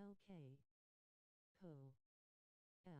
LK. Co. L.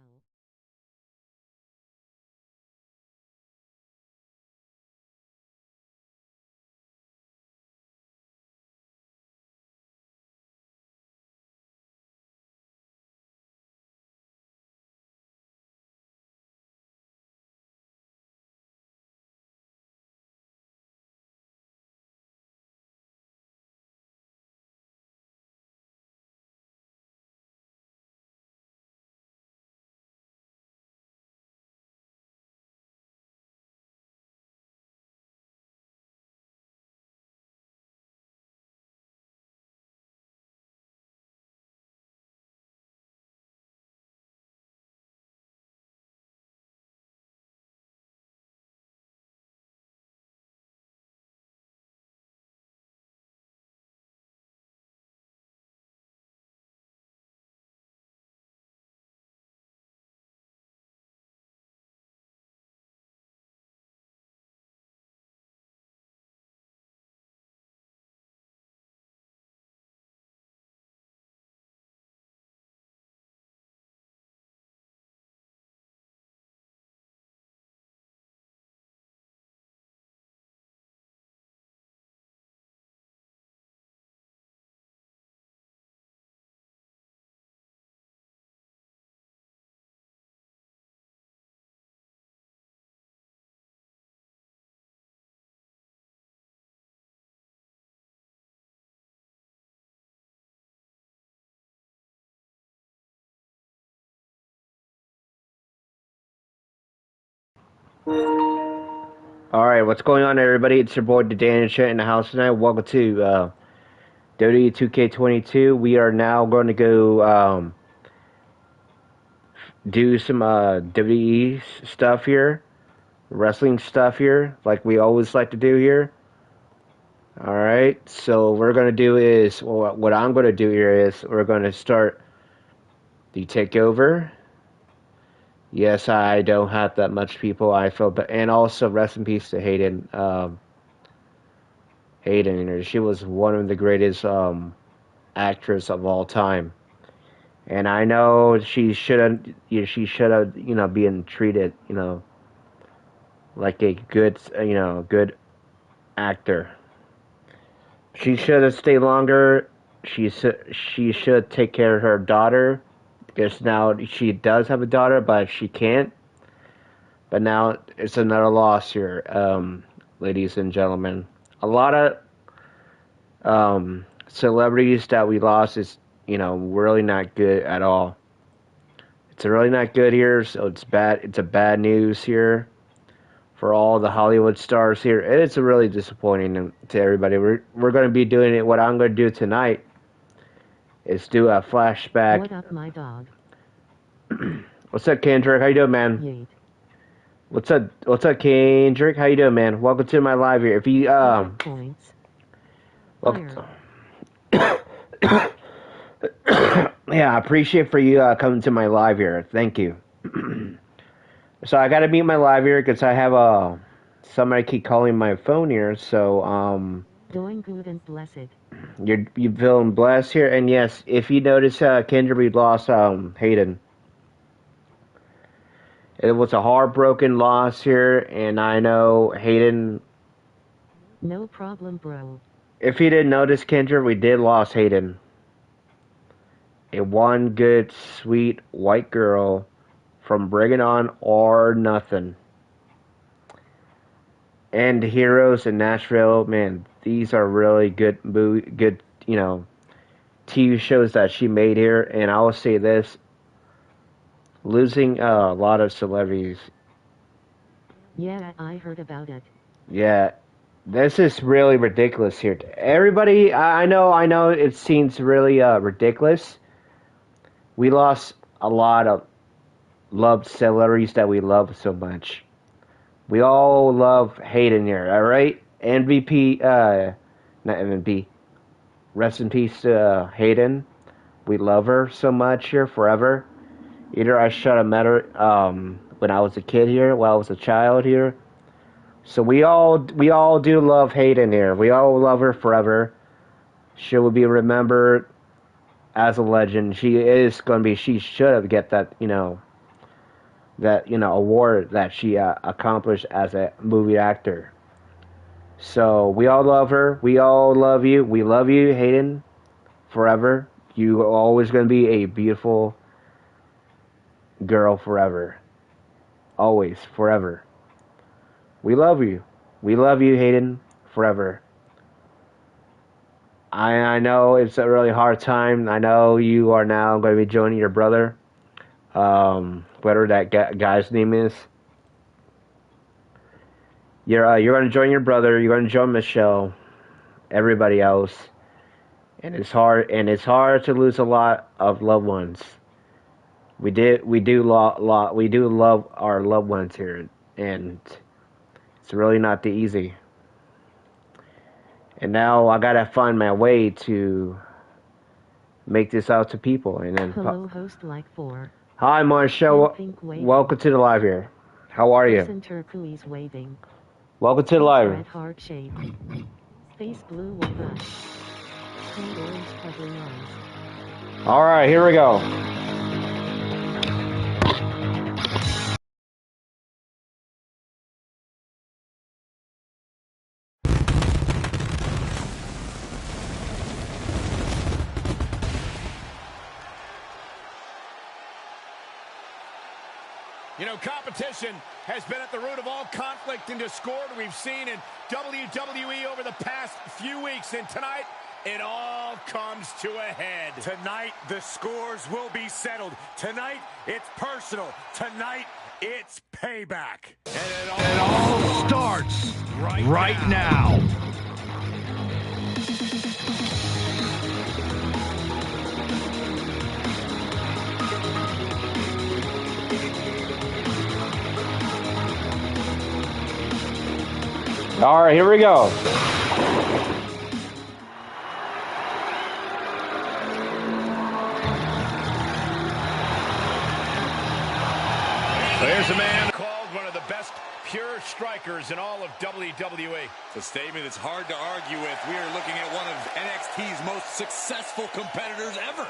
Alright, what's going on, everybody? It's your boy TheDanielChannel in the house tonight. Welcome to WWE 2K22. We are now going to go do some WWE stuff here, wrestling stuff here, like we always like to do here. Alright, so what we're going to do is, well, what I'm going to do here is, we're going to start the takeover. Yes, I don't have that much people, I feel, but, and also rest in peace to Hayden. Hayden, she was one of the greatest actress of all time, and I know she shouldn't. She should have, been treated, like a good, good actor. She should have stayed longer. She should take care of her daughter, because now she does have a daughter, but she can't. But now it's another loss here, ladies and gentlemen. A lot of celebrities that we lost is, really not good at all. It's really not good here, so it's bad. It's a bad news here for all the Hollywood stars here. It's really disappointing to everybody. We're going to be doing it. What I'm going to do tonight is do a flashback. What up, my dog? What's up, Kendrick? How you doing, man? Yeet. What's up, Kendrick? How you doing, man? Welcome to my live here. If you Points. welcome. Yeah, I appreciate for you coming to my live here. Thank you. So I gotta mute my live here because I have somebody keep calling my phone here. So Doing good and blessed. you feeling blessed here? And yes, if you notice, Kendra, we lost Hayden. It was a heartbroken loss here, and I know Hayden. No problem, bro. If you didn't notice, Kendra, we did lose Hayden. A one good, sweet white girl from Bring It On or Nothing. And Heroes in Nashville, man, these are really good, TV shows that she made here. And I will say this: losing a lot of celebrities. Yeah, I heard about it. Yeah, this is really ridiculous here. Everybody, I know, it seems really ridiculous. We lost a lot of loved celebrities that we love so much. We all love Hayden here, alright? MVP, not MVP. Rest in peace to Hayden. We love her so much here forever. Either I should have met her when I was a kid here, while I was a child here. So we all do love Hayden here. We all love her forever. She will be remembered as a legend. She is going to be. She should have get that award that she accomplished as a movie actor. So we all love her. We all love you. We love you, Hayden, forever. You are always going to be a beautiful girl forever. Always, forever. We love you. We love you, Hayden, forever. I know it's a really hard time. I know you are now going to be joining your brother. Whatever that guy's name is. You're going to join your brother. You're going to join Michelle. Everybody else. And it's hard. And it's hard to lose a lot of loved ones. We do love our loved ones here, and it's really not that easy. And now I gotta find my way to make this out to people. And then hello, host like 4. Hi, Marshall. Welcome to the live here. How are you? Turquoise waving. Welcome to the live. Red heart shape. Face blue with us. And orange puzzling eyes. All right, here we go. You know, competition has been at the root of all conflict and discord we've seen in WWE over the past few weeks. And tonight, it all comes to a head. Tonight, the scores will be settled. Tonight, it's personal. Tonight, it's payback. And it all starts right now. All right, here we go. There's a man called one of the best pure strikers in all of WWE. It's a statement that's hard to argue with. We are looking at one of NXT's most successful competitors ever.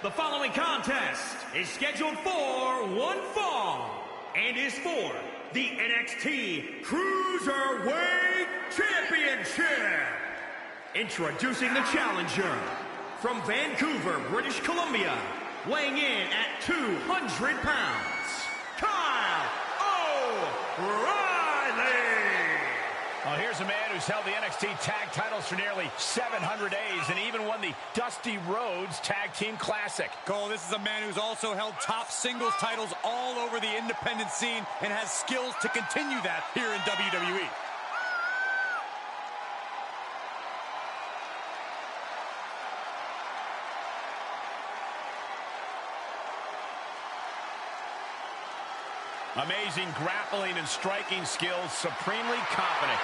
The following contest is scheduled for one fall and is for the NXT Cruiserweight Championship. Introducing the challenger from Vancouver, British Columbia, weighing in at 200 pounds, Kyle O'Reilly. Well, here's a man who's held the NXT tag titles for nearly 700 days and even won the Dusty Rhodes Tag Team Classic. Cole, this is a man who's also held top singles titles all over the independent scene and has skills to continue that here in WWE. Amazing grappling and striking skills, supremely confident.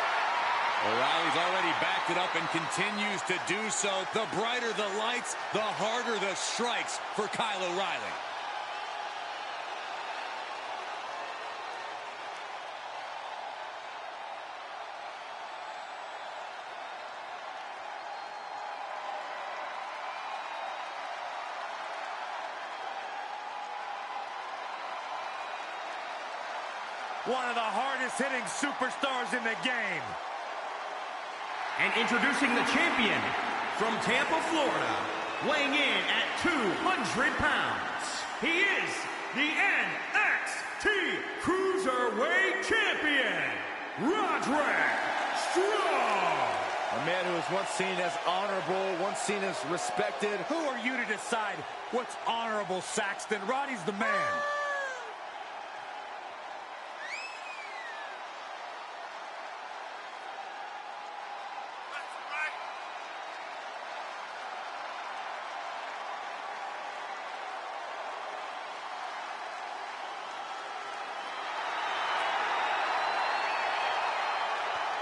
O'Reilly's already backed it up and continues to do so. The brighter the lights, the harder the strikes for Kyle O'Reilly. One of the hardest hitting superstars in the game. And introducing the champion from Tampa, Florida, weighing in at 200 pounds. He is the NXT Cruiserweight Champion, Roderick Strong. A man who was once seen as honorable, once seen as respected. Who are you to decide what's honorable, Saxton? Roddy's the man.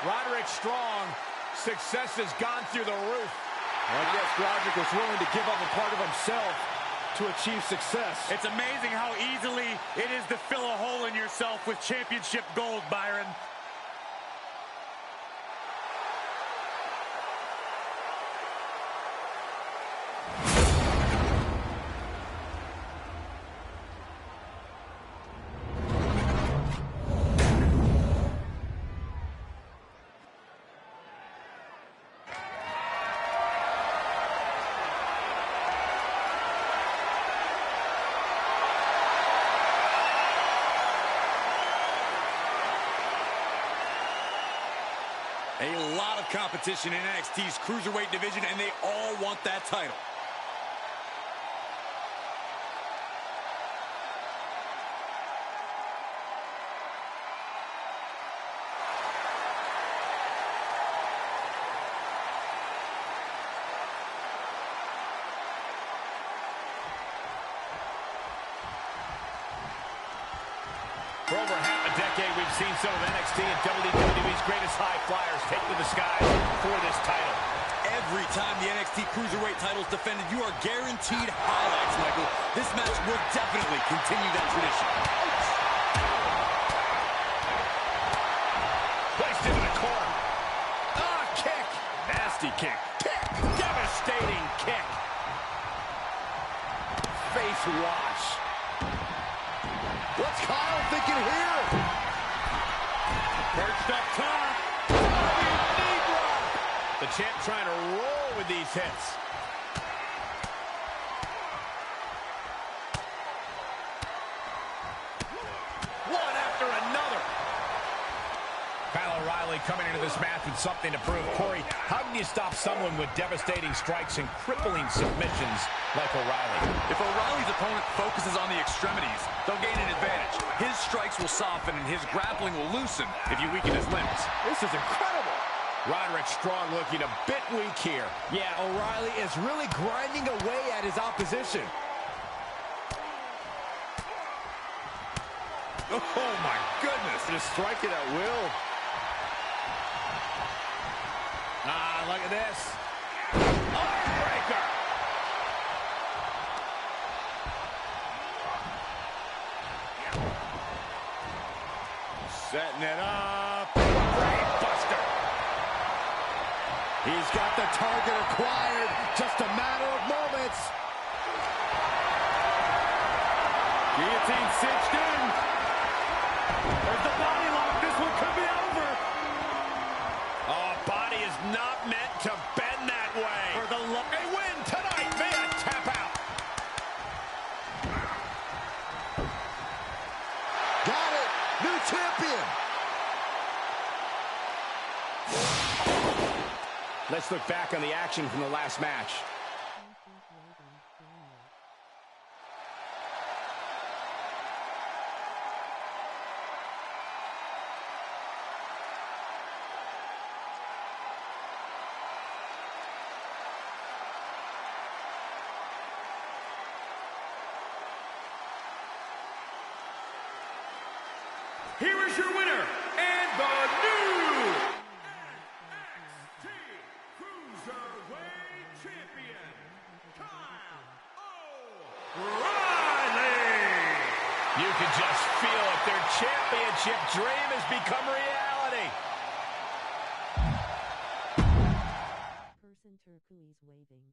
Roderick Strong, success has gone through the roof. I guess Roderick was willing to give up a part of himself to achieve success. It's amazing how easily it is to fill a hole in yourself with championship gold, Byron. of competition in NXT's Cruiserweight division, and they all want that title. For over half a decade, we've seen some of NXT and WWE's greatest high flyers take to the skies for this title. Every time the NXT Cruiserweight title is defended, you are guaranteed highlights, Michael. This match will definitely continue that tradition. Placed into the corner. Ah, kick. Nasty kick. Kick. Devastating kick. Face wash. What's Kyle thinking here? Perched up top. Knee drop. The champ trying to roll with these hits. One after another. Kyle O'Reilly coming into this match with something to prove. Corey, how can you stop someone with devastating strikes and crippling submissions like O'Reilly? If O'Reilly's opponent focuses on the extremities, they'll gain an advantage. His strikes will soften and his grappling will loosen if you weaken his limbs. This is incredible. Roderick Strong looking a bit weak here. Yeah, O'Reilly is really grinding away at his opposition. Oh, my goodness. Just striking at will. Ah, look at this. Heartbreaker. Setting it up. Brainbuster. He's got the target acquired. Just a matter of moments. Guillotine cinched in. There's the body lock. This one could be over. Oh, body is not meant to bend that way. For the a win tonight via tap out. Got it. New champion. Let's look back on the action from the last match. Here is your winner, and the new NXT Cruiserweight Champion, Kyle O'Reilly. You can just feel it. Their championship dream has become reality. Person turquoise waving.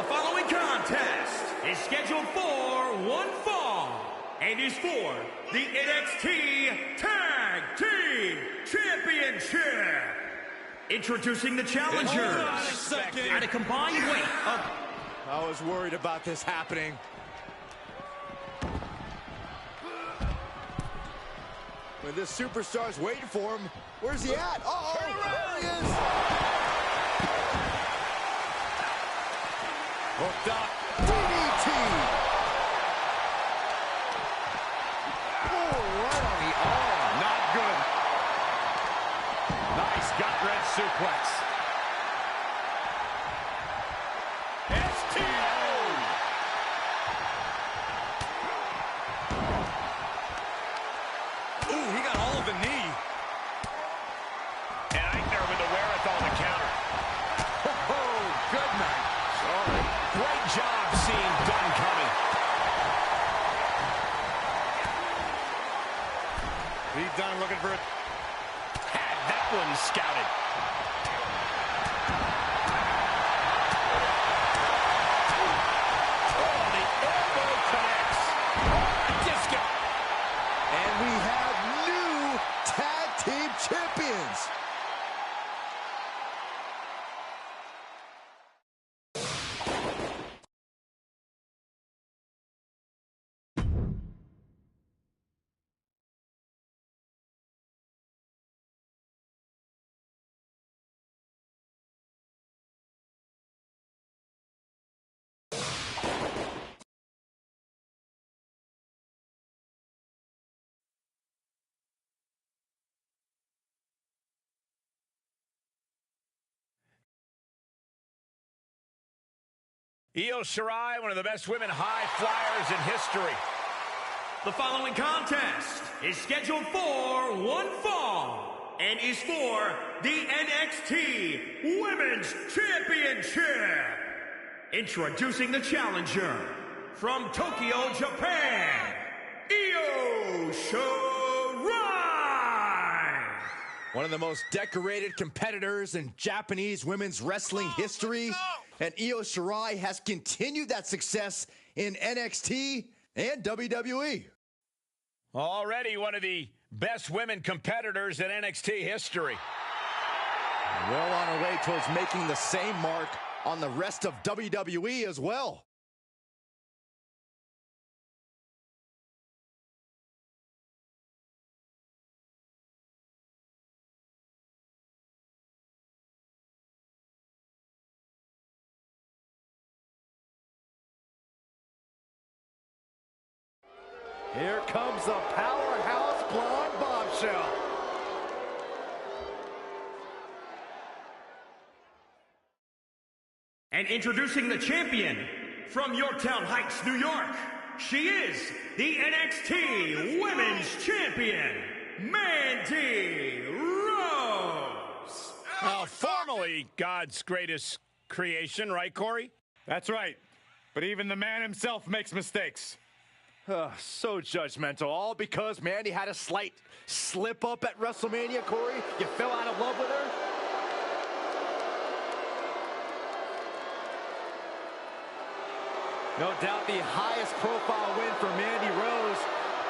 following contest is scheduled for one fall and is for the NXT Tag Team Championship. Introducing the challengers at a combined weight of... I was worried about this happening. When this superstar's waiting for him, where's he at? Uh-oh, there he is! Hooked up, DDT! Oh, right on the arm. Not good. Nice gut-wrench suplex. STO! Ooh, he got all of the knee. And Eichner with the wherewithal to counter. Oh, good night. Sorry. Great job seeing Dunn coming. Pete Dunne looking for it. Had that one scouted. Oh, the elbow connects. Disco. And we have new tag team champions. Io Shirai, one of the best women high flyers in history. The following contest is scheduled for one fall and is for the NXT Women's Championship. Introducing the challenger from Tokyo, Japan, Io Shirai. One of the most decorated competitors in Japanese women's wrestling history. And Io Shirai has continued that success in NXT and WWE. Already one of the best women competitors in NXT history. Well on her way towards making the same mark on the rest of WWE as well. Here comes the powerhouse blonde bombshell. And introducing the champion from Yorktown Heights, New York, she is the NXT Women's Champion, Mandy Rose. Formerly God's greatest creation, right, Corey? That's right. But even the man himself makes mistakes. So judgmental, all because Mandy had a slight slip up at WrestleMania, Corey. You fell out of love with her. No doubt the highest profile win for Mandy Rose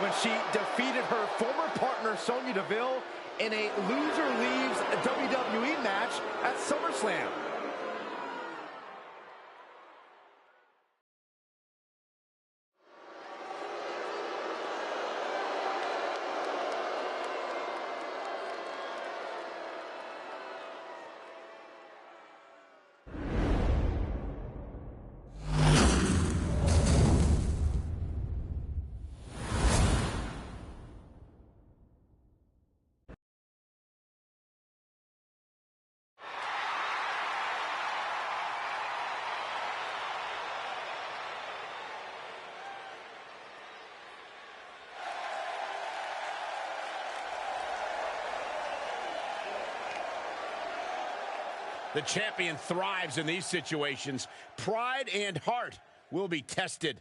when she defeated her former partner Sonya Deville in a loser leaves WWE match at SummerSlam. The champion thrives in these situations. Pride and heart will be tested.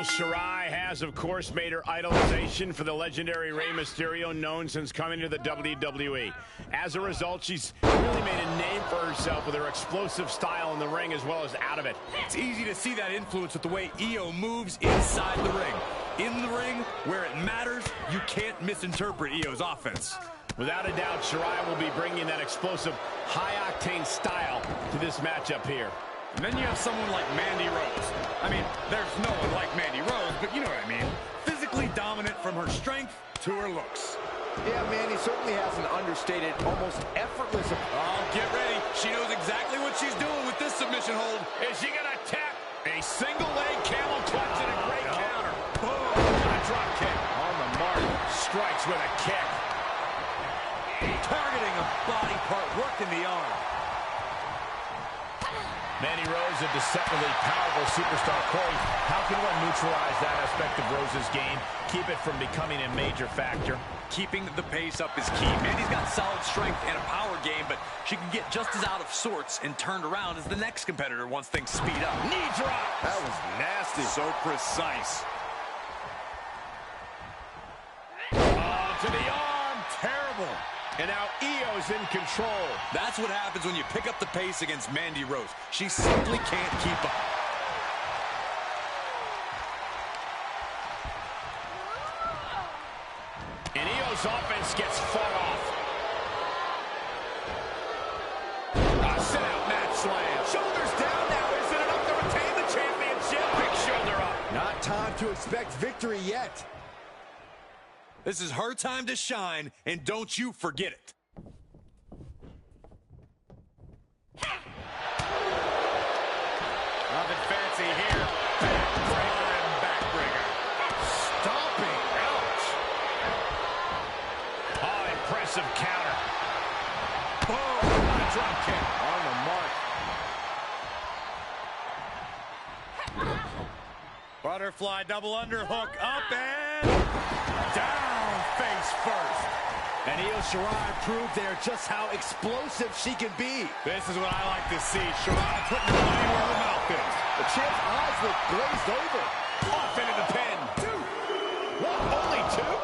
Shirai has, of course, made her idolization for the legendary Rey Mysterio known since coming to the WWE. As a result, she's really made a name for herself with her explosive style in the ring as well as out of it. It's easy to see that influence with the way Io moves inside the ring. In the ring, where it matters, you can't misinterpret Io's offense. Without a doubt, Shirai will be bringing that explosive, high-octane style to this matchup here. And then you have someone like Mandy Rose. I mean, there's no one like Mandy Rose, but you know what I mean. Physically dominant from her strength to her looks. Yeah, Mandy certainly has an understated, almost effortless... Oh, get ready. She knows exactly what she's doing with this submission hold. Is she gonna tap a single leg camel clutch and a great counter? Boom! A drop kick. On the mark. Strikes with a kick. Targeting a body part, working the arm. Mandy Rose, a deceptively powerful superstar. Corey, how can one neutralize that aspect of Rose's game? Keep it from becoming a major factor. Keeping the pace up is key. Mandy's got solid strength and a power game, but she can get just as out of sorts and turned around as the next competitor once things speed up. Knee drop. That was nasty. So precise. To the arm. Terrible. And now Io's in control. That's what happens when you pick up the pace against Mandy Rose. She simply can't keep up. And Io's offense gets fought off. A sit-out mat slam. Shoulders down now. Is it enough to retain the championship? Big shoulder up. Not time to expect victory yet. This is her time to shine, and don't you forget it. Nothing fancy here. Backbreaker and backbreaker. Stomping. Ouch. Oh, impressive counter. Boom. A drop kick. On the mark. Butterfly double underhook. Up and down face first. And Io Shirai proved there just how explosive she can be. This is what I like to see. Shirai putting her money where her mouth is. The champ's eyes look glazed over. Off into the pin. Two. What? Only two?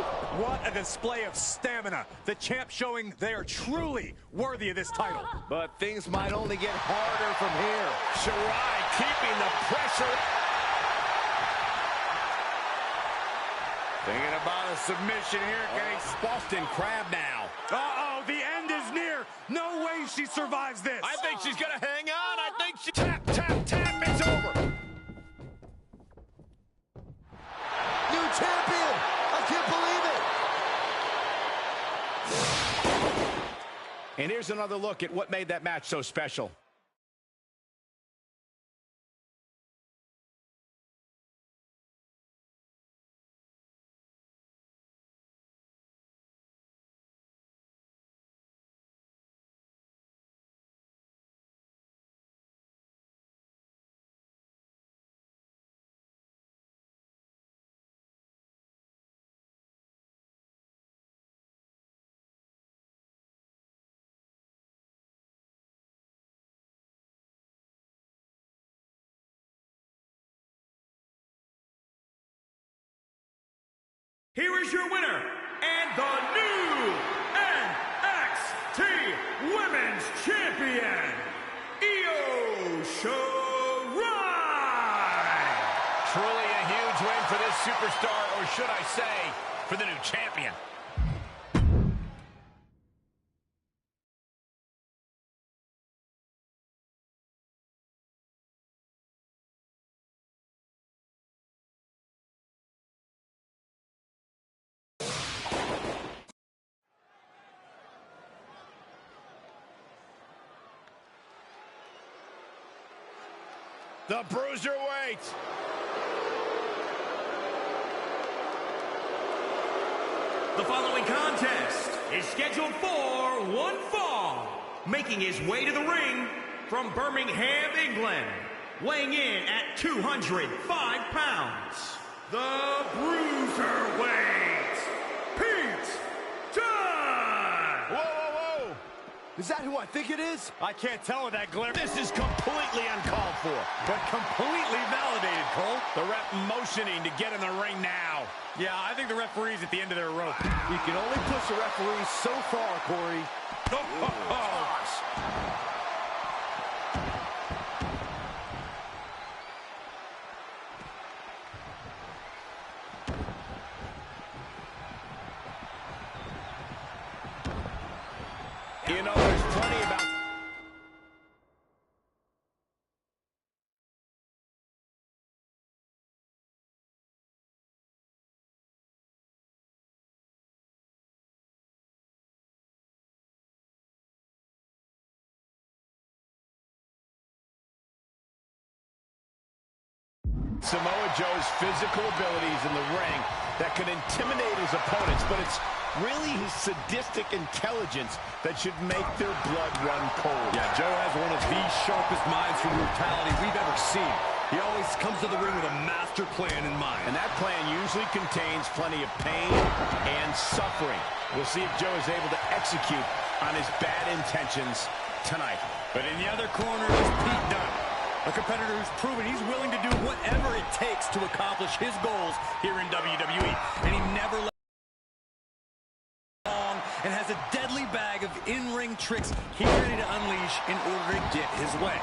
What a display of stamina. The champ showing they are truly worthy of this title. But things might only get harder from here. Shirai keeping the pressure. Thinking about a submission here. Boston Crab now. Uh-oh, the end is near. No way she survives this. I think she's gonna hang on. I think she... Tap, tap, tap. It's over. New champion! I can't believe it! And here's another look at what made that match so special. Here is your winner, and the new NXT Women's Champion, Io Shirai! Truly a huge win for this superstar, or should I say, for the new champion. The Bruiserweight. The following contest is scheduled for one fall. Making his way to the ring from Birmingham, England, weighing in at 205 pounds, the Bruiserweight, Pete Dunne! Whoa, whoa, whoa! Is that who I think it is? I can't tell with that glare. This is completely uncalled for, but completely validated, Cole. The ref motioning to get in the ring now. Yeah, I think the referee's at the end of their rope. You can only push the referee so far, Corey. You know, there's plenty about... Samoa Joe's physical abilities in the ring that could intimidate his opponents, but it's really his sadistic intelligence that should make their blood run cold. Yeah, Joe has one of the sharpest minds for brutality we've ever seen. He always comes to the ring with a master plan in mind. And that plan usually contains plenty of pain and suffering. We'll see if Joe is able to execute on his bad intentions tonight. But in the other corner is Pete Dunne, a competitor who's proven he's willing to do whatever it takes to accomplish his goals here in WWE. And he never let long and has a deadly bag of in-ring tricks he's ready to unleash in order to get his way.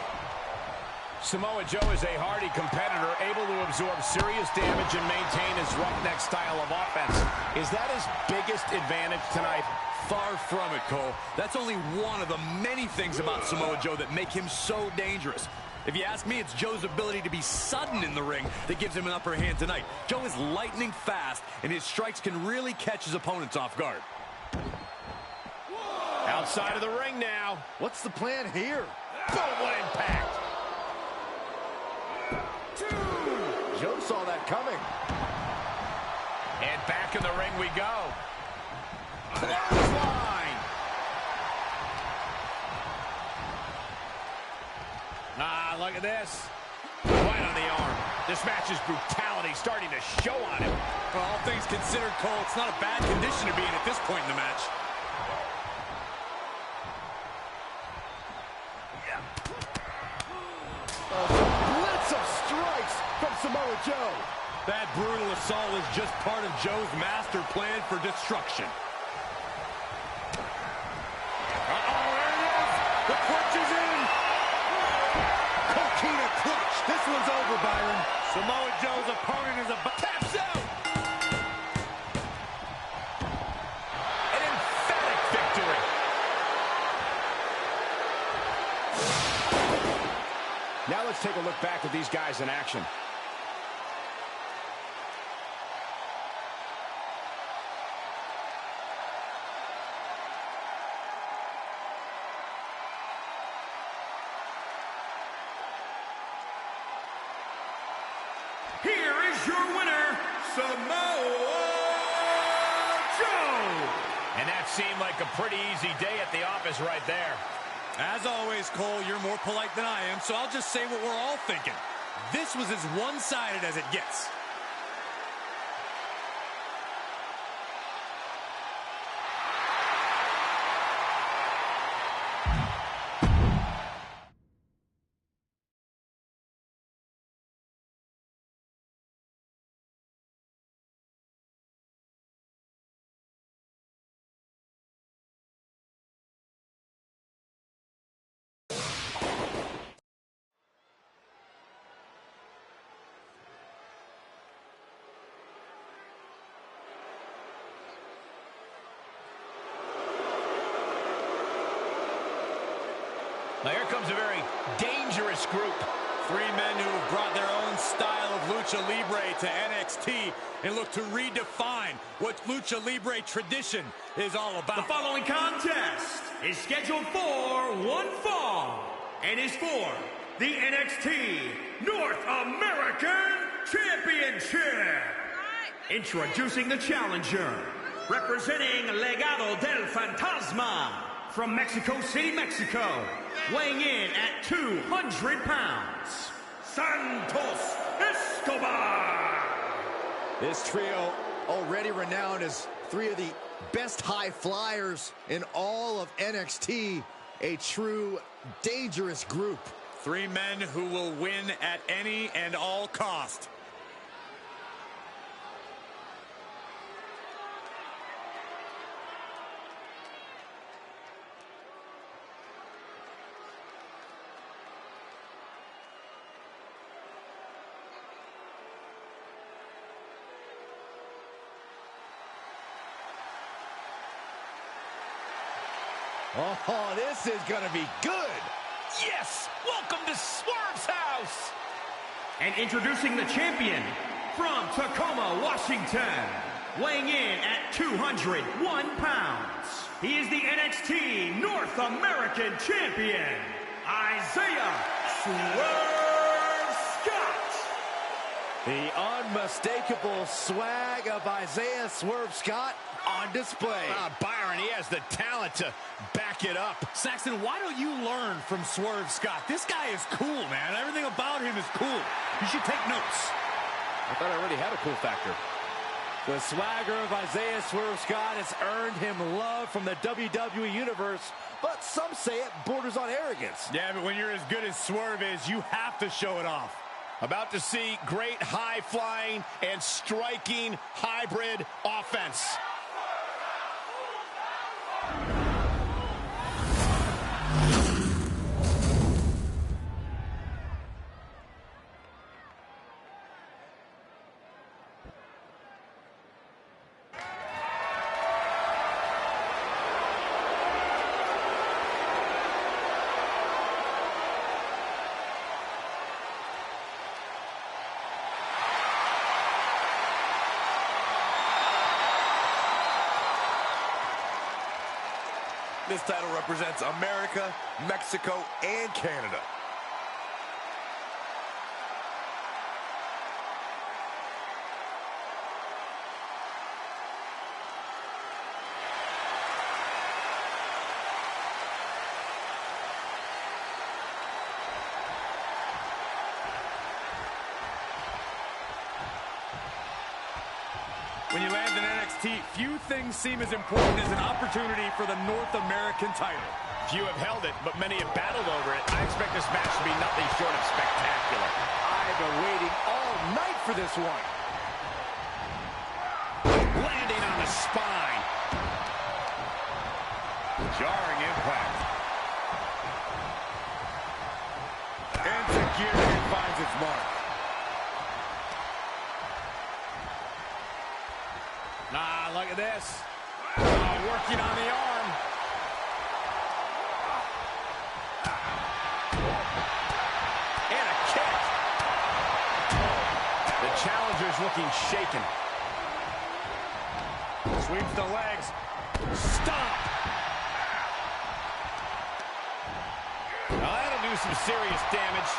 Samoa Joe is a hardy competitor, able to absorb serious damage and maintain his roughneck style of offense. Is that his biggest advantage tonight? Far from it, Cole. That's only one of the many things about Samoa Joe that make him so dangerous. If you ask me, it's Joe's ability to be sudden in the ring that gives him an upper hand tonight. Joe is lightning fast, and his strikes can really catch his opponents off guard. Outside of the ring now. What's the plan here? Boom, what impact. Joe saw that coming. And back in the ring we go. Clothesline. Ah, look at this. Right on the arm. This match's brutality starting to show on him. For all things considered, Cole, it's not a bad condition to be in at this point in the match. Blitz of strikes from Samoa Joe. That brutal assault is just part of Joe's master plan for destruction. Uh-oh, there it is. The clutch is in. Coquina clutch. This one's over, Byron. Samoa Joe's opponent is taps out. An emphatic victory. Now let's take a look back at these guys in action. Here is your winner, Samoa Joe. And that seemed like a pretty easy day at the office right there. As always, Cole, you're more polite than I am, so I'll just say what we're all thinking. This was as one-sided as it gets. Now here comes a very dangerous group. Three men who have brought their own style of Lucha Libre to NXT and look to redefine what Lucha Libre tradition is all about. The following contest is scheduled for one fall and is for the NXT North American Championship. Introducing the challenger, representing Legado del Fantasma from Mexico City, Mexico, weighing in at 200 pounds, Santos Escobar. This trio, already renowned as three of the best high flyers in all of NXT, a true dangerous group. Three men who will win at any and all cost. Oh, this is going to be good. Yes! Welcome to Swerve's house! And introducing the champion from Tacoma, Washington, weighing in at 201 pounds. He is the NXT North American Champion, Isaiah Swerve Scott. The unmistakable swag of Isaiah Swerve Scott on display. Byron, he has the talent to back it up. Saxton, why don't you learn from Swerve Scott? This guy is cool, man. Everything about him is cool. You should take notes. I thought I already had a cool factor. The swagger of Isaiah Swerve Scott has earned him love from the WWE Universe, but some say it borders on arrogance. Yeah, but when you're as good as Swerve is, you have to show it off. About to see great high-flying and striking hybrid offense. This title represents America, Mexico, and Canada. When you land in NXT, few things seem as important as an opportunity for the North American title. Few have held it, but many have battled over it. I expect this match to be nothing short of spectacular. I've been waiting all night for this one. Landing on the spine. Jarring impact. Insecurity finds its mark. Ah, look at this. Oh, working on the arm. And a kick. The challenger's looking shaken. Sweeps the legs. Stomp. Now that'll do some serious damage.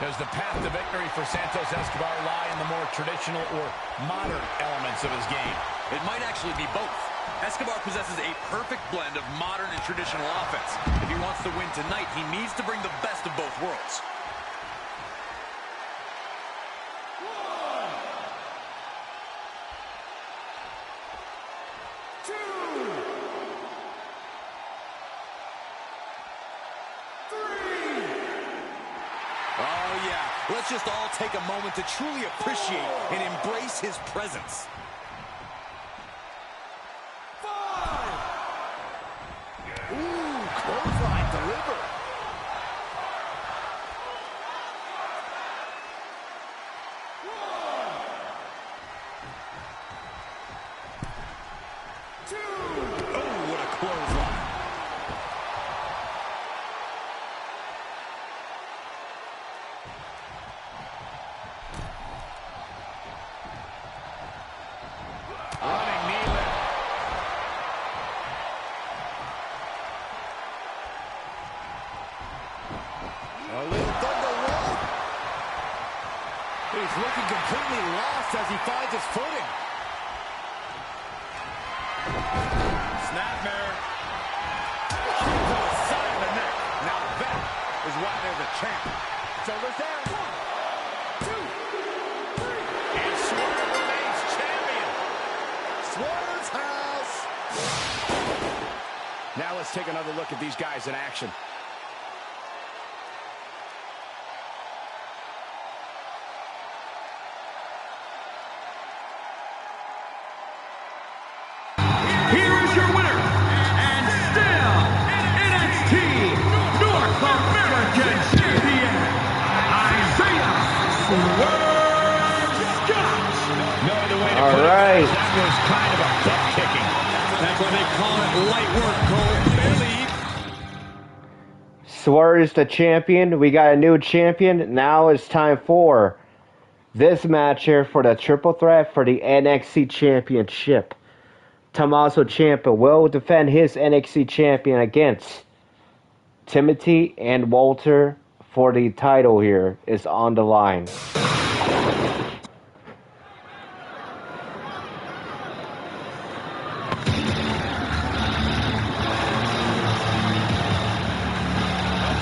Does the path to victory for Santos Escobar lie in the more traditional or modern elements of his game? It might actually be both. Escobar possesses a perfect blend of modern and traditional offense. If he wants to win tonight, he needs to bring the best of both worlds. Let's just all take a moment to truly appreciate and embrace his presence. 5. Ooh, clothesline delivered. 1, 2. Oh, what a clothesline. Running knee lift. A little thunder roll. He's looking completely lost as he finds his footing. Snapmare. Kick to the side of the neck. Now that is why there's a champ. Shoulders down. 1, 2, 3. And Swerve remains champion. Swerve's house. Now let's take another look at these guys in action. Here is your winner, and still NXT North American Champion, Isaiah Swerve Scott. No other way to All put right. it. That was kind of a butt kicking. That's why they call it light work, Cole. Barely. Swerve is the champion. We got a new champion. Now it's time for this match here for the triple threat for the NXT Championship. Tommaso Ciampa will defend his NXT champion against Timothy and Walter for the title here is on the line.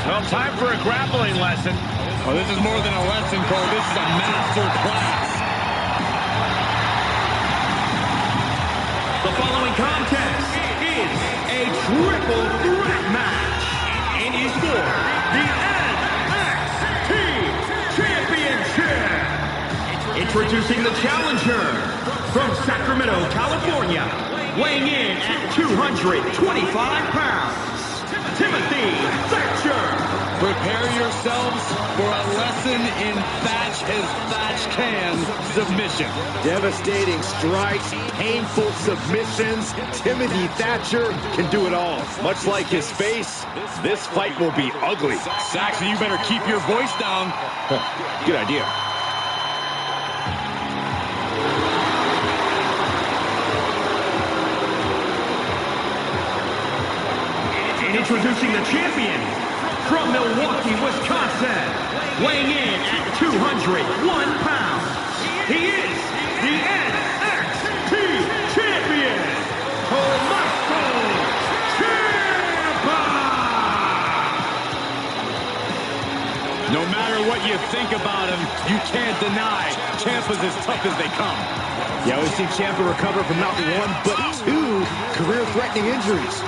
Well, time for a grappling lesson. Oh, this is more than a lesson, Cole. This is a master class. The following contest is a triple threat match. It is for the NXT Championship. Introducing the challenger from Sacramento, California, weighing in at 225 pounds, Timothy Thatcher. Prepare yourselves for a lesson in Thatch as Thatch can submission. Devastating strikes, painful submissions. Timothy Thatcher can do it all. Much like his face, this fight will be ugly. Saxon, you better keep your voice down. Good idea. And introducing the champion from Milwaukee, Wisconsin, weighing in at 201 pounds. He is the NXT champion, Tommaso Ciampa. No matter what you think about him, you can't deny Ciampa's as tough as they come. Yeah, we've seen Ciampa recover from not one, but two career-threatening injuries.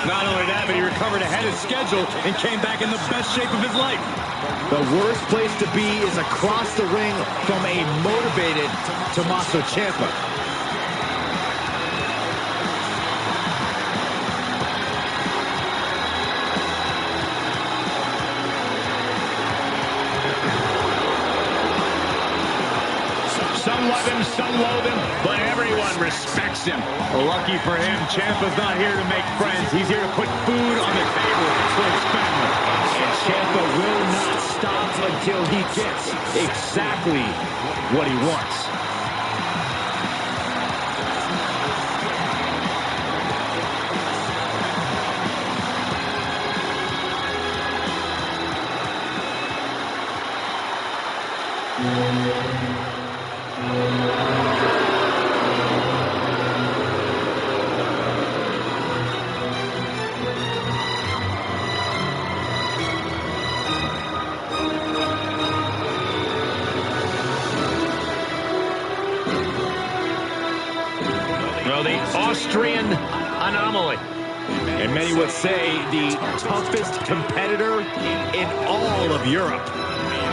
Not only that, but he recovered ahead of schedule and came back in the best shape of his life. The worst place to be is across the ring from a motivated Tommaso Ciampa. Some love him, some loathe him, but everyone respects him. Well, lucky for him, Ciampa's not here to make friends. He's here to put food on the table for his family. And Ciampa will not stop until he gets exactly what he wants. Well, the Austrian anomaly. And many would say the toughest competitor in all of Europe.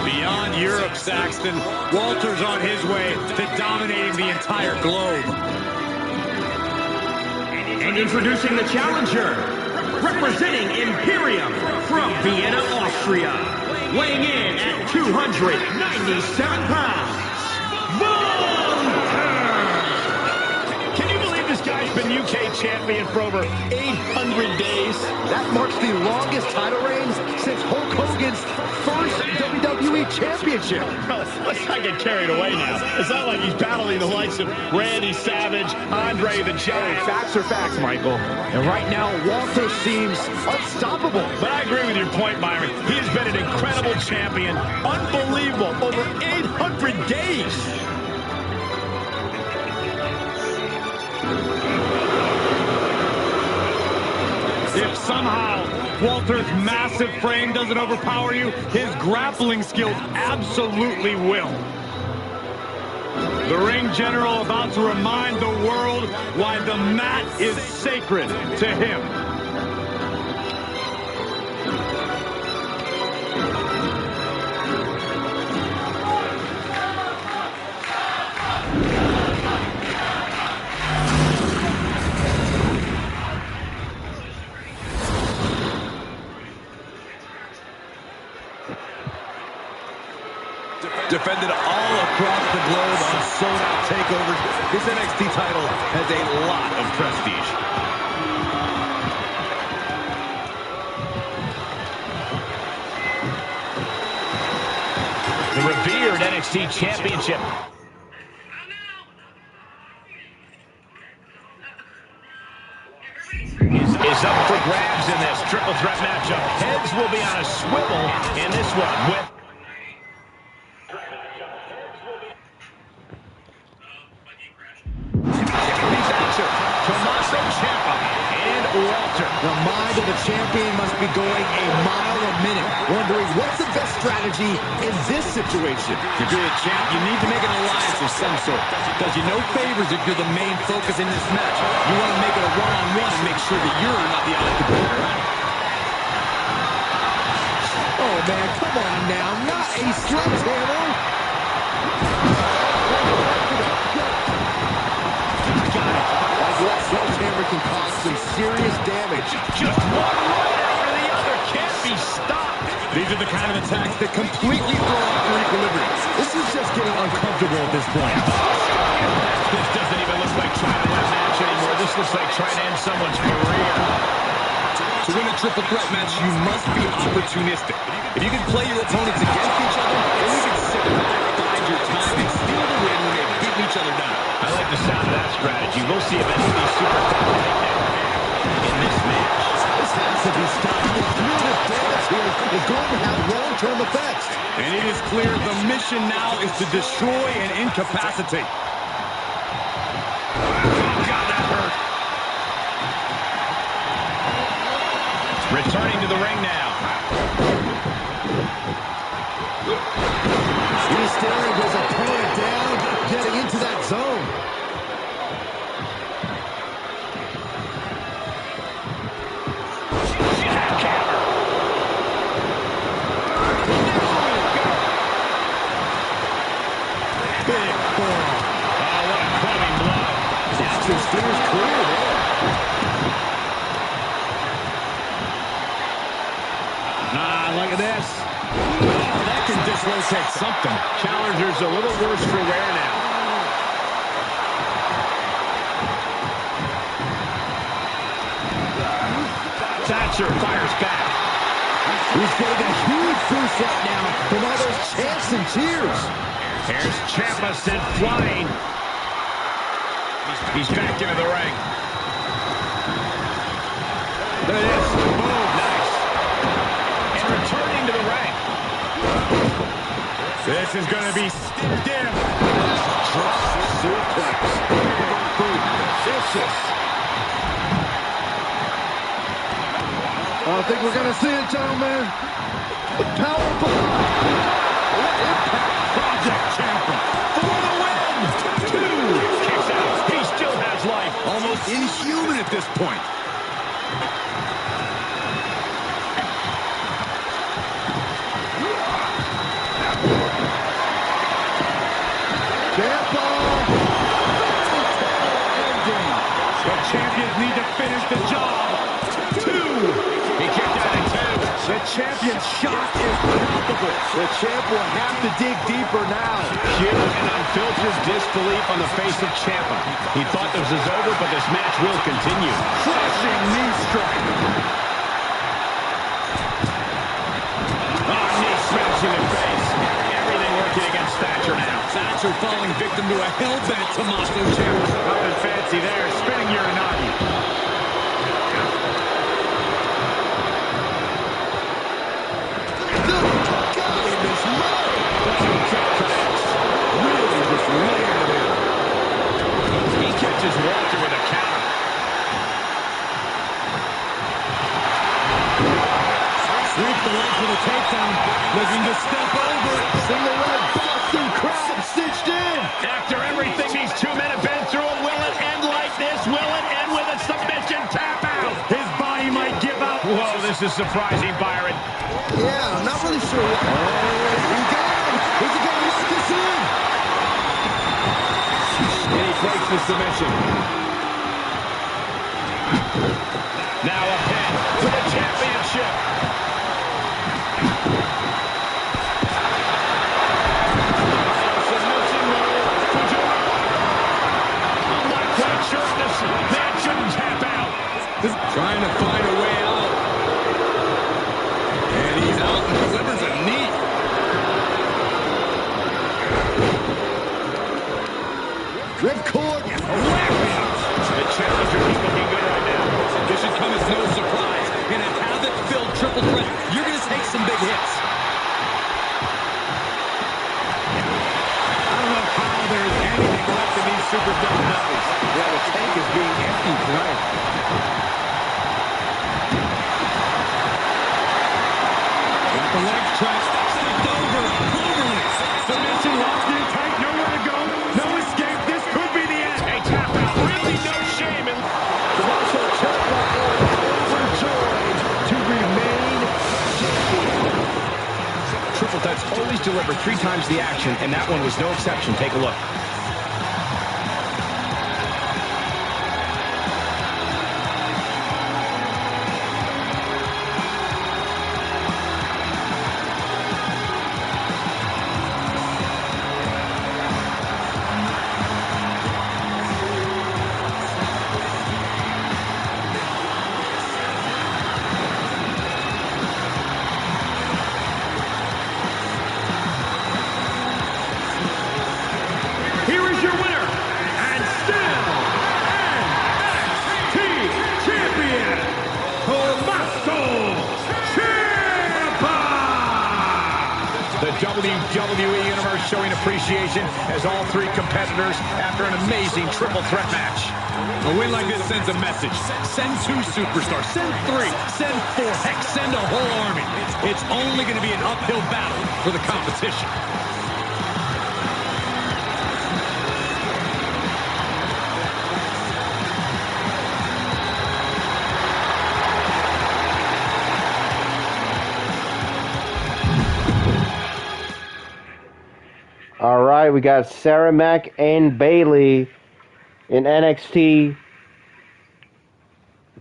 Beyond Europe, Saxton, Walter's on his way to dominating the entire globe. And introducing the challenger, representing Imperium from Vienna, Austria, weighing in at 297 pounds, Can you believe this guy's been UK champion for over 800 days? That marks the longest title reign since Hulk Hogan's first WWE Championship. Let's not get carried away now. It's not like he's battling the likes of Randy Savage, Andre the Giant. Facts are facts, Michael. And right now, Walter seems unstoppable. But I agree with your point, Byron. He has been an incredible champion. Unbelievable. Over 800 days. If somehow Walter's massive frame doesn't overpower you, his grappling skills absolutely will. The ring general about to remind the world why the mat is sacred to him. Defended all across the globe on sold-out takeovers, this NXT title has a lot of prestige. The revered NXT Championship. Is up for grabs in this triple threat matchup. Heads will be on a swivel in this one with Tommaso Ciampa and Walter. The mind of the champion must be going a mile a minute, wondering what's the best strategy in this situation. If you're a champ, you need to make an alliance of some sort. Does you no favors if you're the main focus in this match. You want to make it a one-on-one and make sure that you're not the occupier. Oh, man, come on now. Not a sledgehammer. That sledgehammer can cause some serious damage. just one right after the other. Can't be stopped. These are the kind of attacks that completely throw off your equilibrium. This is just getting uncomfortable at this point. This doesn't even look like trying to win a match anymore. This looks like trying to end someone's career. To win a triple threat match, you must be opportunistic. If you can play your opponents against each other, then you can sit back, bide your time, and steal the win when they're beating each other down. I like the sound of that strategy. We'll see if any of these superstars make that in this match. This has to be stopped. The creative damage here is going to have long-term effects. And it is clear the mission now is to destroy and incapacitate. Oh, God, that hurt. Returning to the ring now. He's staring his opponent down, getting into that zone. Big ball. Oh, what a clubbing blow. Thatcher steers clear there. Look at this. Oh, that can dislocate something. Challenger's a little worse for wear now. Thatcher fires back. He's getting a huge boost right now from all those chants and cheers. Here's Ciampa sent flying. He's back into the ring. Look at this. Boom, nice. And returning to the ring. This is going to be stiff. Suplex. Vicious. I think we're going to see it, gentlemen. Powerful. Impact Project Ciampa for the win. 2 Kicks out. He still has life. Almost inhuman at this point. Ciampa. Ending. The champions need to finish the job. 2. He kicked out at 2. The champion's shot is palpable. The champ will have to dig deeper now. Pure and unfiltered disbelief on the face of Ciampa. He thought this was over, but this match will continue. Crushing knee strike. Oh, knee smash in the face. Everything working against Thatcher now. Thatcher falling victim to a hell-bent Tommaso Ciampa. Nothing fancy there. Spinning Uranagi. He catches Walter with a counter. Sweep the leg for the takedown. Looking to step over. Single leg Boston crab stitched in. After every this is surprising, Byron. Yeah, I'm not really sure. Oh, he got him. Is he going to lock this in? And he takes the submission. Now a pin for the championship. Submission move to Joe. I'm not quite sure this man shouldn't tap out. Just trying to find a way out. And he's out and delivers a knee. Ripcord. The challenger is looking good right now. This should come as no surprise. In a havoc-filled triple threat, you're going to take some big hits. I don't know how there's anything left in these superstar bellies. Yeah, the tank is being emptied tonight. Got the leg trap, stepped over, Cloverleaf. Submission locked in tight, nowhere to go. No escape, this could be the end. A tap out, really no shame. And there's also Chuck overjoyed to remain champion. Triple Threats always deliver 3 times the action, and that one was no exception. Take a look. Here is your winner, and still NXT champion, Tommaso Ciampa! The WWE Universe showing appreciation as all 3 competitors after an amazing triple threat match. A win like this sends a message. Send 2 superstars, send 3, send 4, heck, send a whole army. It's only going to be an uphill battle for the competition. All right, we got Sarah Mack and Bayley in NXT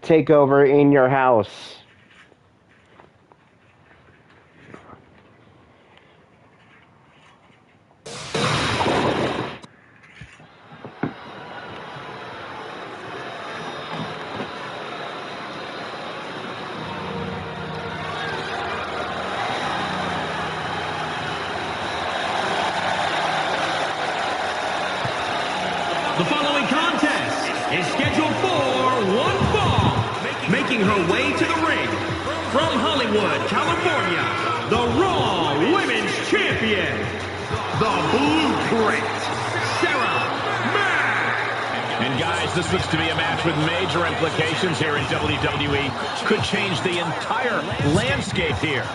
Takeover in your house. The following contest is scheduled for one fall. Making her way to the ring from Hollywood, California, the Raw Women's Champion, the Blueprint, Sarah Mack. And guys, this looks to be a match with major implications here in WWE. Could change the entire landscape here.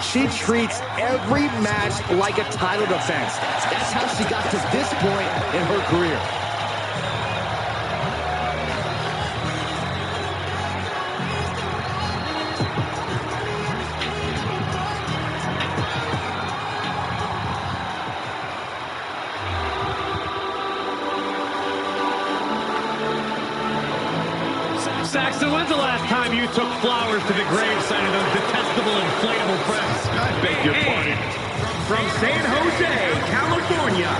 She treats every match like a title defense. That's how she got to this point in her career. Saxon, when's the last time you took flowers to the gravesite of those detestable inflatable friends? I beg your pardon. From San Jose, California,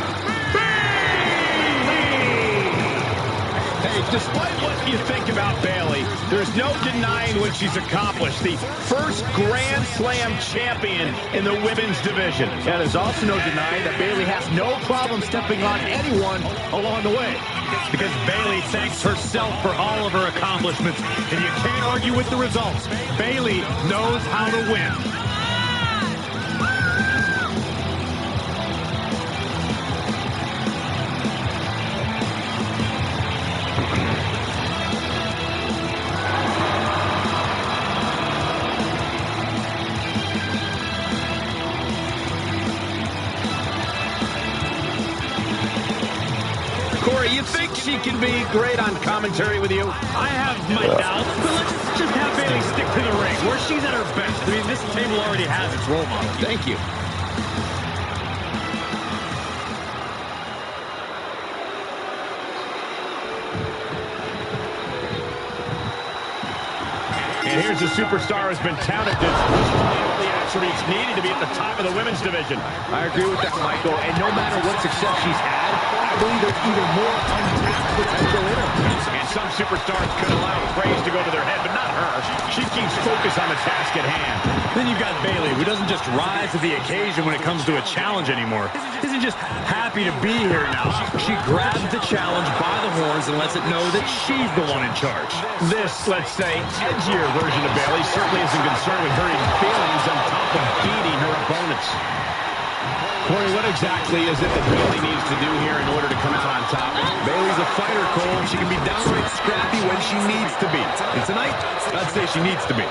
Hey, despite what you think about Bayley, there's no denying what she's accomplished. The first Grand Slam champion in the women's division. And there's also no denying that Bayley has no problem stepping on anyone along the way. Because Bayley thanks herself for all of her accomplishments, and you can't argue with the results. Bayley knows how to win. Corey, you think she can be great on commentary with you? I have my doubts, but let's just have Bayley stick to the ring, where she's at her best. I mean, this table already has its role model. Thank you. And here's a superstar who's been touted to display all the attributes needed to be at the top of the women's division. I agree with that, Michael. And no matter what success she's had, I believe there's even more untapped potential in her. And some superstars could allow praise to go to their head, but not her. She keeps focus on the task at hand. Then you've got Bayley, who doesn't just rise to the occasion when it comes to a challenge anymore. Isn't just happy to be here now. She grabs the challenge by the horns and lets it know that she's the one in charge. This, let's say, edgier version of Bayley certainly isn't concerned with hurting feelings on top of beating her opponents. Corey, what exactly is it that Bayley needs to do here in order to come out on top? Bayley's a fighter, Cole. She can be downright scrappy when she needs to be. And tonight, I'd say she needs to be.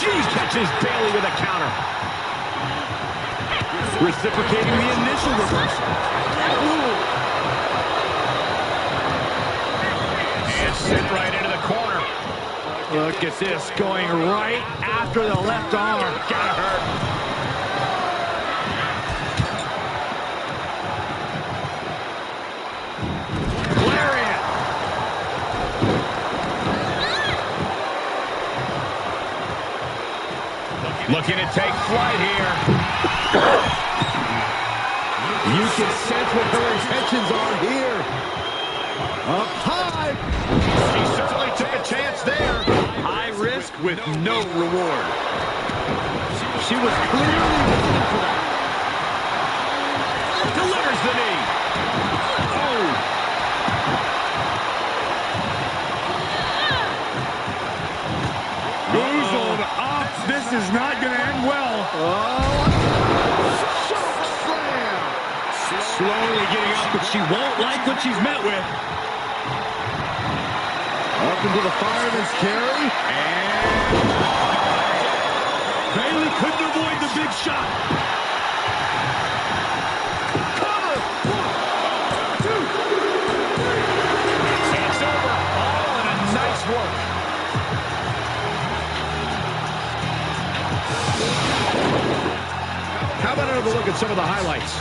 She catches Bayley with a counter. Reciprocating the initial reversal. And sent right into the corner. Look at this, going right after the left arm. Gotta hurt. Lariat. Looking to take flight here. You can sense what her intentions are here. Up high. She certainly took a chance there. High risk with no reward. She was clearly waiting for that. Delivers the knee. Oh. Boozled up. This is not going to end well. Slowly getting up, but she won't like what she's met with. Up into the fireman's carry. And Bayley couldn't avoid the big shot. Cover. 1, 2, 3. It's over. Oh, and a nice work. How about another look at some of the highlights?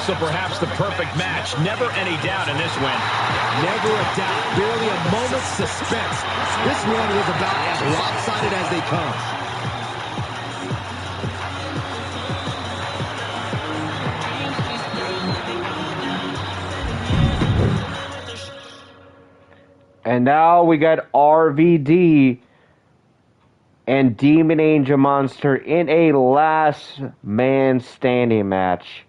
So perhaps the perfect match. Never any doubt in this win. Never a doubt. Barely a moment's suspense. This one was about as lopsided as they come. And now we got RVD and Demon Angel Monster in a last man standing match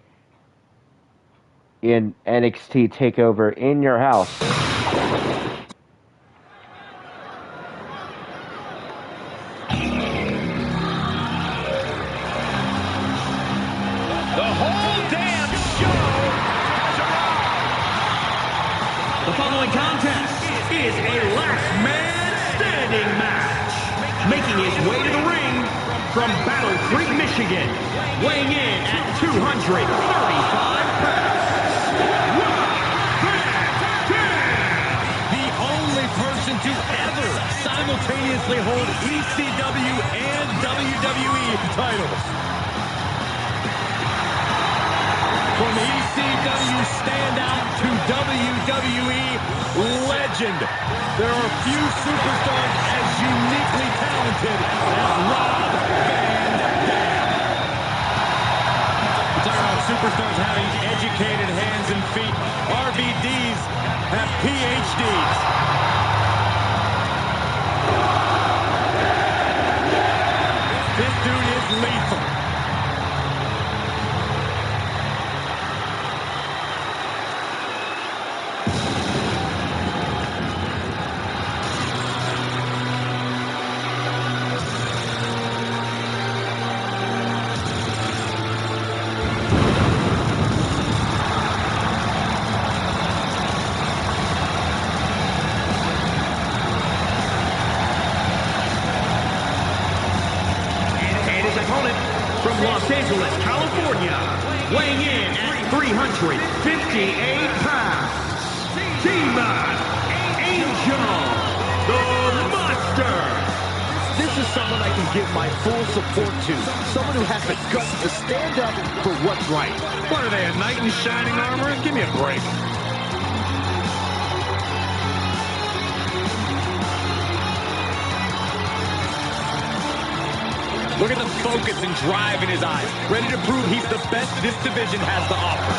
in NXT TakeOver in your house. The whole damn show has arrived. The following contest is a last man standing match. Making his way to the ring from Battle Creek, Michigan, weighing in at 235 pounds. To ever simultaneously hold ECW and WWE titles. From ECW standout to WWE legend, there are few superstars as uniquely talented as Rob Van Dam. We talk about superstars having educated hands and feet. RVDs have PhDs. This dude is lethal. 158 pounds, Demon Angel, the Monster. This is someone I can give my full support to. Someone who has the guts to stand up for what's right. What are they, a knight in shining armor? Give me a break. Look at the focus and drive in his eyes. Ready to prove he's the best this division has to offer.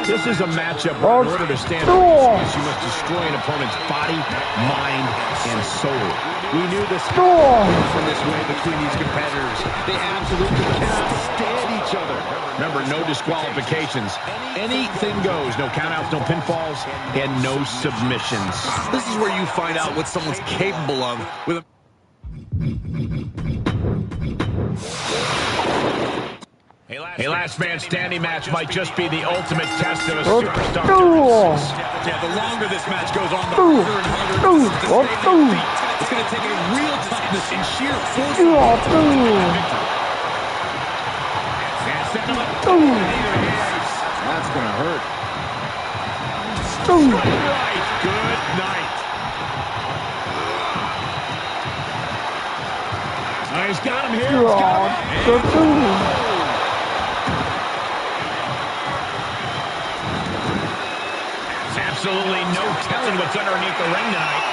This is a matchup where in order to stand up, you must destroy an opponent's body, mind, and soul. We knew this from this way between these competitors. They absolutely cannot stand each other. Remember, no disqualifications. Anything goes. No countouts, no pinfalls, and no submissions. This is where you find out what someone's capable of with a... A last man standing match might just be the ultimate test of a superstar. Yeah, the longer this match goes on, the harder and harder it is to stay on your feet. It's going to take a real toughness and sheer force. That's going to hurt. Right. Good night. He's got him here. Absolutely no telling what's underneath the ring tonight.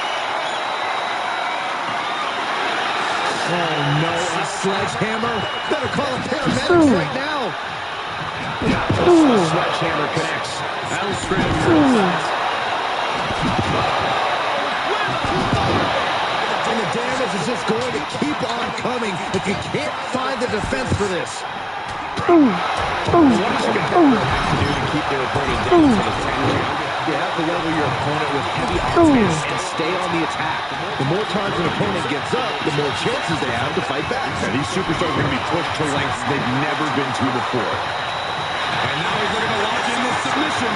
Oh, no, a sledgehammer. Better call a paramedics right now. The sledgehammer connects. That'll scramble. And the damage is just going to keep on coming if you can't find the defense for this. What is it going to do to keep their opponent down for the 10 count? You have to level your opponent with heavy offense and stay on the attack. The more times an opponent gets up, the more chances they have to fight back. Yeah, these superstars are going to be pushed to lengths they've never been to before. And now he's looking to lock in this submission.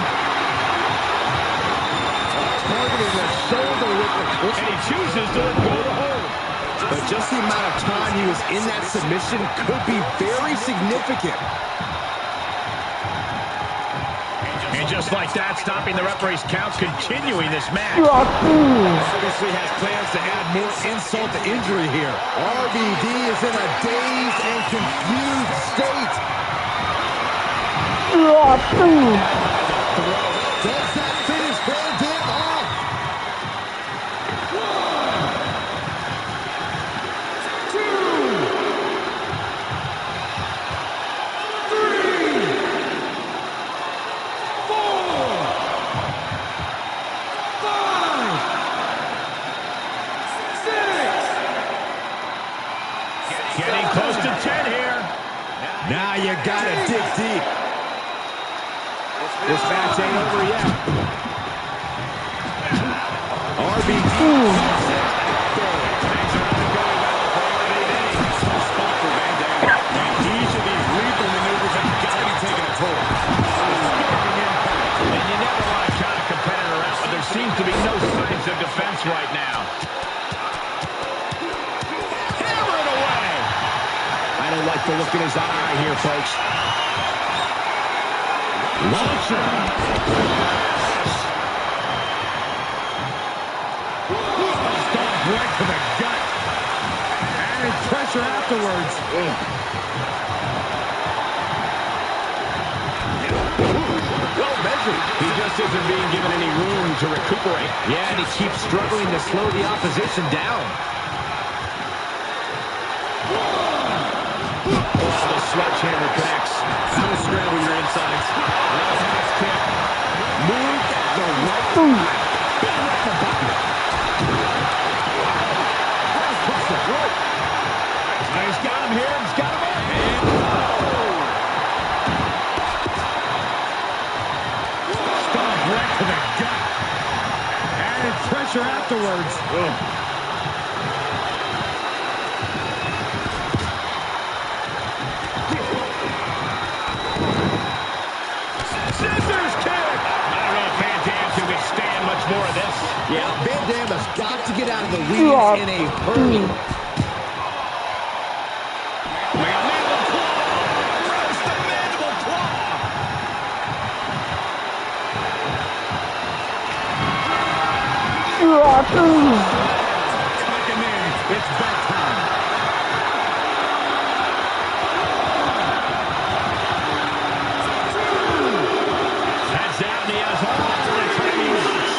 Targeting the shoulder with the push. And he chooses to let go of the hold. But just the amount of time he was in that submission could be very significant. And just like that, stopping the referee's count, continuing this match. Obviously has plans to add more insult to injury here. RVD is in a dazed and confused state. Does that finish hold him off? Getting close to 10 here. Now you gotta dig deep. This match ain't over yet. RVD. Each of these lethal maneuvers have got to be taking a toll. And you never want to count a competitor out, but there seems to be no signs of defense right now. Hammer it away. I don't like the look in his eye here, folks. Launcher. Stomp right to the gut. Added pressure afterwards. Well measured. He just isn't being given any room to recuperate. Yeah, and he keeps struggling to slow the opposition down. The sledgehammer connects. That'll scramble your insides. Roundhouse kick. Move the right eye. Big right the button. Across the throat. He's got him here. He's got him up. And stomp right to the gut. Added pressure afterwards. to get out of the weeds in a hurry. It's bedtime. That's out, and he has all the time he wants.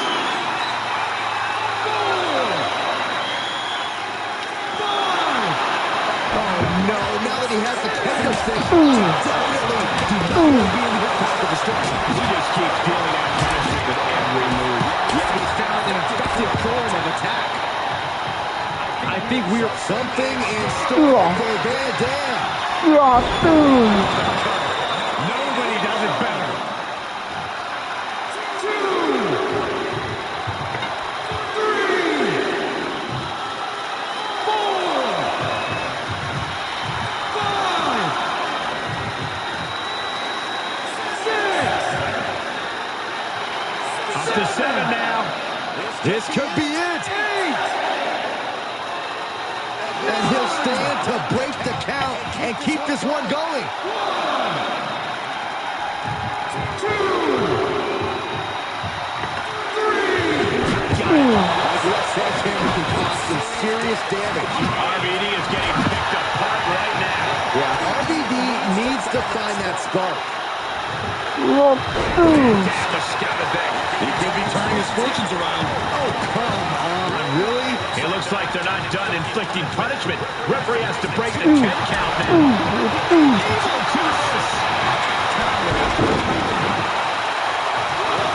Oh no, now that he has the kendo stick, definitely do not want to be in his path of destruction. He just keeps dealing out punishment with every move. Yeah, he's found an effective form of attack. I think we are something in store for Van Dam. Nobody does it better. Up to 7 now. This could be it. And he'll stand to break the count and keep this one going. 1, 2, 3. That sledgehammer can cause some serious damage. RVD is getting picked apart right now. Yeah, RVD needs to find that spark. The scout ahead. He could be turning his fortunes around. Oh, come on, really? It looks like they're not done inflicting punishment. Referee has to break the 10 count now. Evil to this.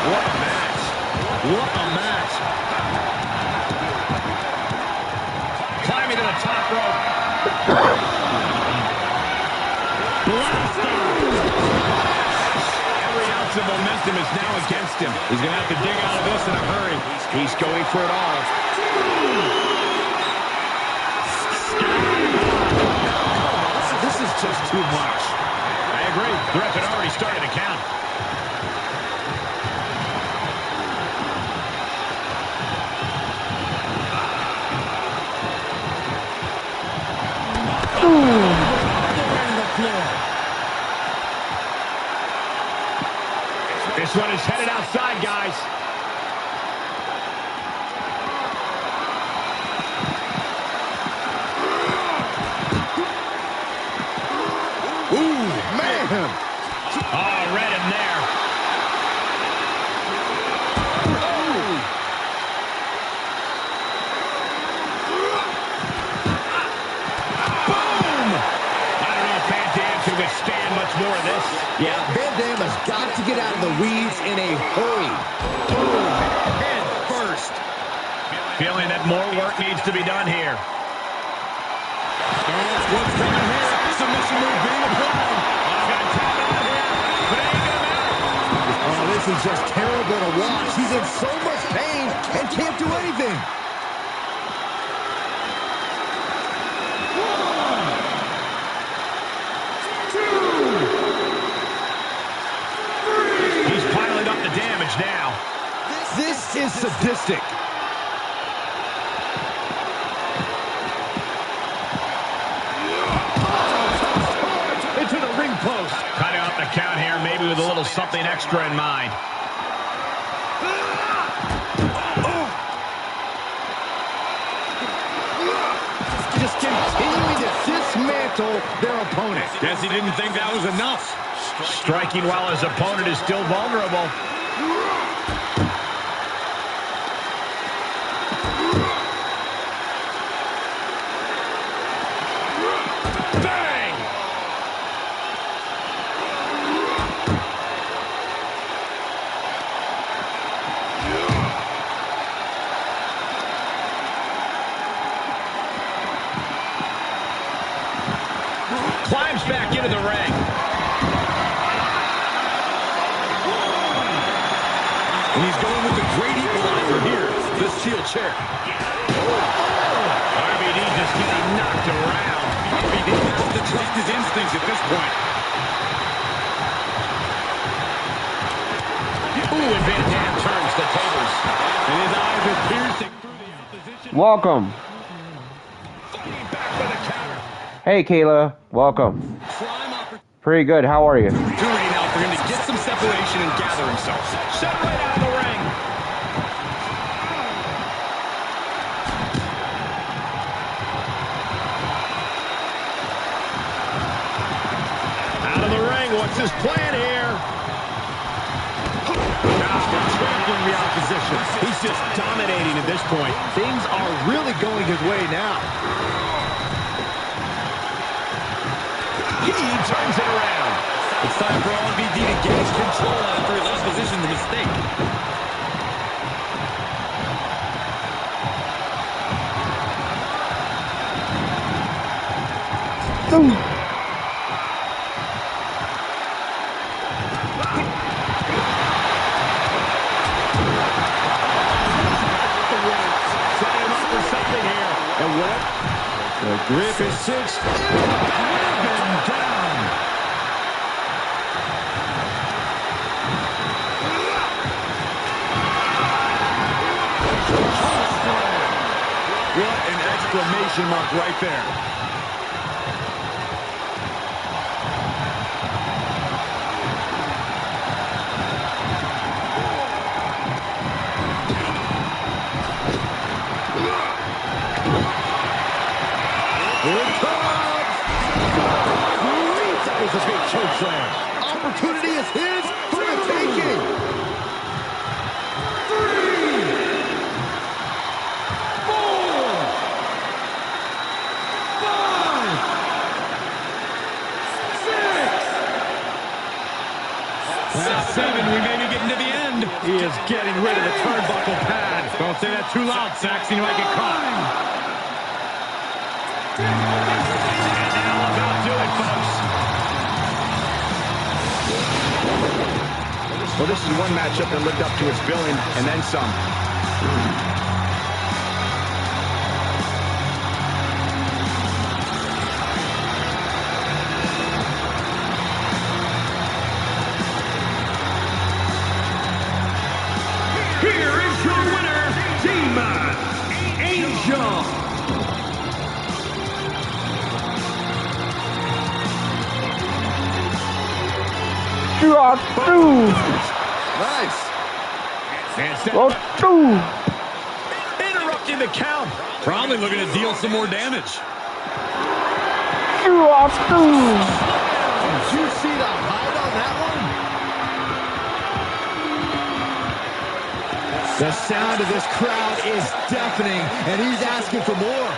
What a match. What a match. Climbing to the top rope. Every ounce of momentum is now against him. He's going to have to dig out of this in a hurry. He's going for it all. This is just too much. I agree. The ref had already started to count. This one is headed outside, guys. Ooh, man. Oh, read him there. Boom! I don't know if Van Dam can withstand much more of this. Yeah, Van Dam has got to get out of the weeds in a hurry. Head first. Feeling that more work needs to be done here. What's coming here? Submission move being applied. I've got time out here, but it ain't gonna matter. Oh, this is just terrible to watch. He's in so much pain and can't do anything. He's piling up the damage now. This is sadistic. Into the ring post. Cutting off the count here, maybe with a little something extra in mind. Just continuing to dismantle their opponent. Guess he didn't think that was enough. Striking while his opponent is still vulnerable. Bang! Climbs back into the ring. And he's going with the great equalizer here, the steel chair. RVD just getting knocked around. RVD has to trust his instincts at this point. Ooh, and Van Dam turns the tables. And his eyes are piercing through the opposition. welcome. Hey, Kayla, welcome. Pretty good. How are you? Opportunity now for him to get some separation and gather himself. Set right out of the ring. Out of the ring. What's his plan here? Trampling the opposition. He's just dominating at this point. Things are really going his way now. He turns it around. It's time for RVD to gain control after his opposition's mistake. Setting him up for something here. And what? The grip is cinched. Driven down. What an exclamation mark right there. Here it comes! That was a big choke slam. Opportunity is his for the taking. 3, 4, 5, 6. That's 7. We may be getting to the end. He is getting rid of the turnbuckle pad. Don't say that too loud, Saxon. You might get caught. And that'll about do it, folks. Well, this is one matchup that lived up to its billing and then some. Here is your winner, Demon Angel. Nice. And step interrupting the count. Probably looking to deal some more damage. Did you see the height on that one? The sound of this crowd is deafening, and he's asking for more.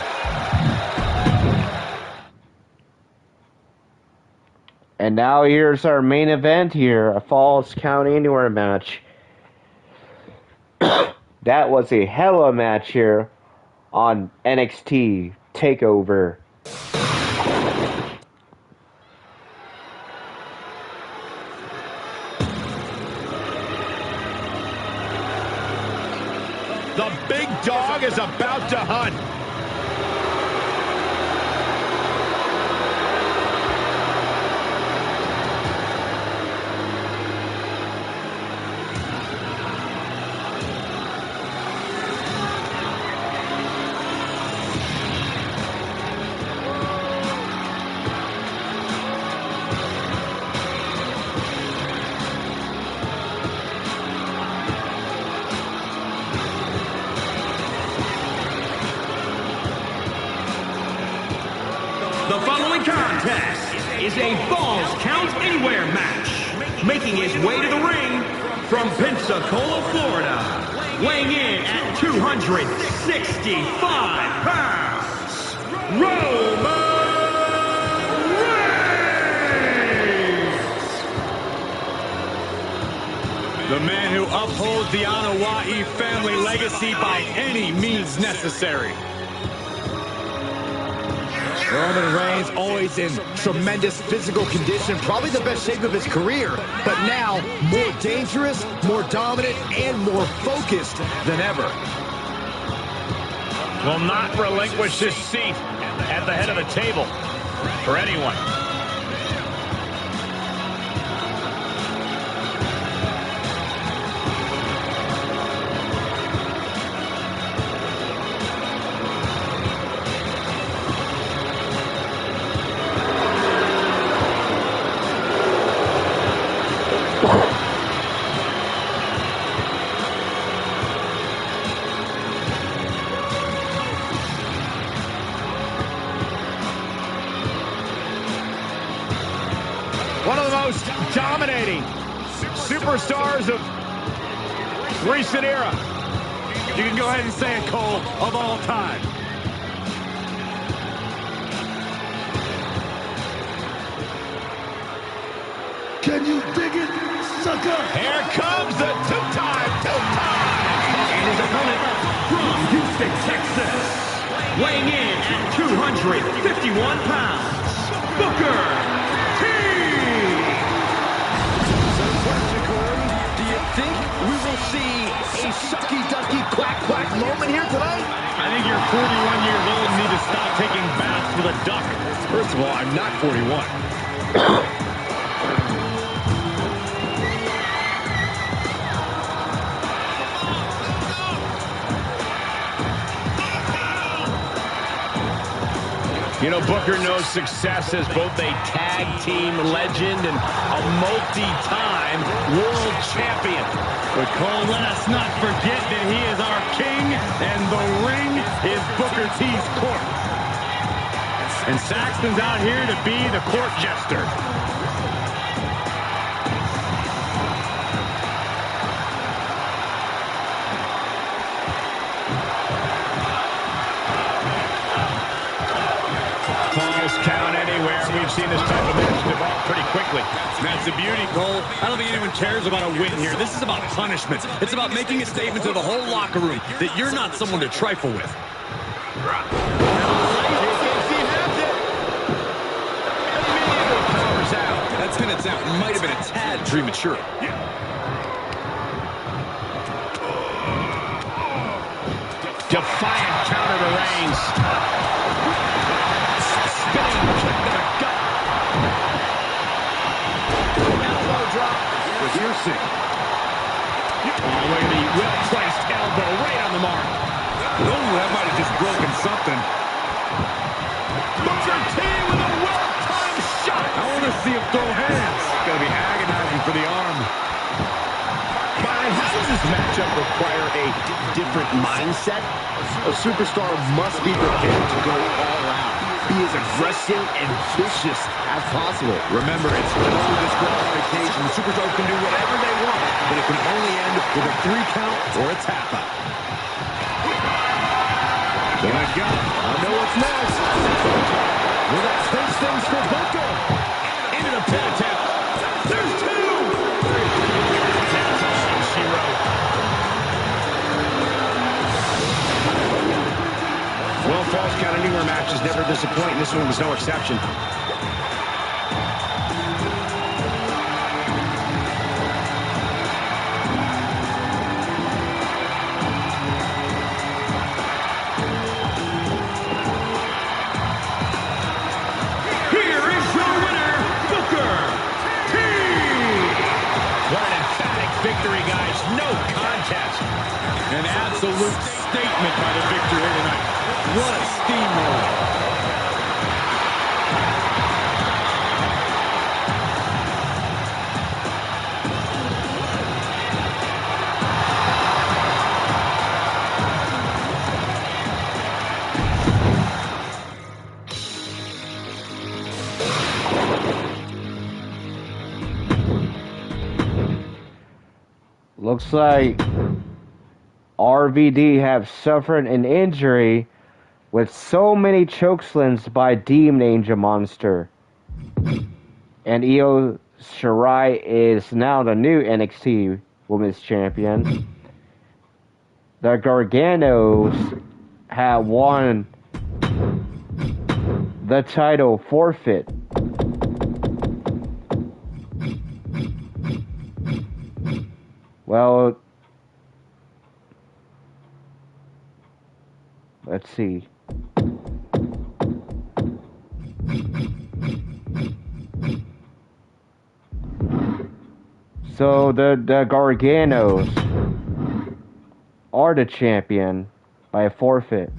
And now here's our main event here, a Falls Count Anywhere match. That was a hell of a match here on NXT TakeOver. The big dog is about to hunt. The following contest is a Falls Count Anywhere match. Making his way to the ring from Pensacola, Florida. Weighing in at 265 pounds, Roman Reigns. The man who upholds the Anoa'i family legacy by any means necessary. Roman Reigns always in tremendous physical condition, probably the best shape of his career, but now more dangerous, more dominant, and more focused than ever. Will not relinquish his seat at the head of the table for anyone. most dominating superstars of recent era. You can go ahead and say it, Cole, of all time. Can you dig it, sucker? Here comes the two-time. And his opponent from Houston, Texas, weighing in at 251 pounds, Booker T. Do you think we will see a sucky-ducky, quack-quack moment here tonight? I think you're 41 years old and need to stop taking baths with a duck. First of all, I'm not 41. You know, Booker knows success as both a tag team legend and a multi-time world champion. But Cole, let us not forget that he is our king, and the ring is Booker T's court. And Saxton's out here to be the court jester. Count anywhere. We've seen this type of match develop pretty quickly. That's the beauty, Cole. I don't think anyone cares about a win here. This is about punishment. It's about making a statement to the whole locker room that you're not someone to trifle with. That 10 attempt might have been a tad premature. Defiant counter to Reigns. Spinning kick to the gut. Elbow drop. With piercing. Oh, look at the well-placed elbow right on the mark. Oh, that might have just broken something. Booker T with a well-timed shot. I want to see him throw hands. It's going to be agonizing for the arm. Byron, how does this matchup require a different mindset? A superstar must be prepared to go all out. Be as aggressive and vicious as possible. Remember, it's no disqualification. Superstars can do whatever they want, but it can only end with a 3 count or a tap out. There I go. I know what's next. Will that take things for Booker? Into the pin attempt. There's two. That's all she wrote. Well, false count anywhere matches never disappoint, and this one was no exception. Here is your winner, Booker T. What an emphatic victory, guys. No contest. An absolute statement by the victor here tonight. What a steamroller. Looks like RVD have suffered an injury with so many chokeslams by Demon Angel Monster. And Io Shirai is now the new NXT Women's Champion. The Garganos have won the title forfeit. Well, let's see. So the Garganos are the champion by a forfeit.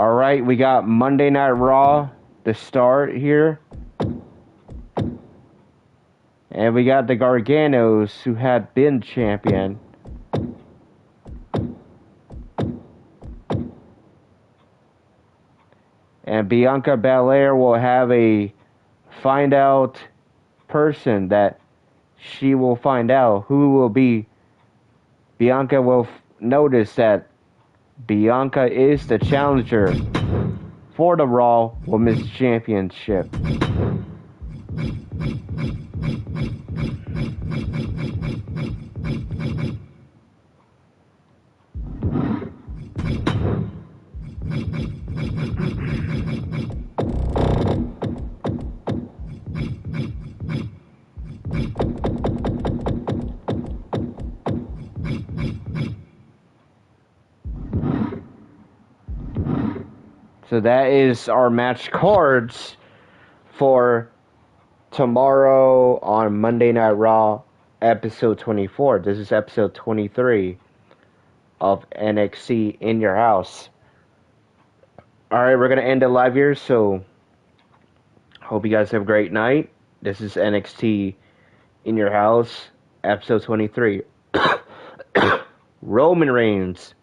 Alright, we got Monday Night Raw to start here. And we got the Garganos, who had been champion. And Bianca Belair will have a find out person that she will find out who will be. Bianca will notice that Bianca is the challenger for the Raw Women's Championship. So that is our match cards for tomorrow on Monday Night Raw, episode 24. This is episode 23 of NXT In Your House. Alright, we're going to end it live here, so hope you guys have a great night. This is NXT In Your House, episode 23. Roman Reigns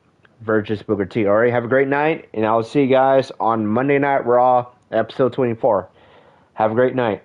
versus Booker T. Alright, have a great night, and I'll see you guys on Monday Night Raw, episode 24. Have a great night.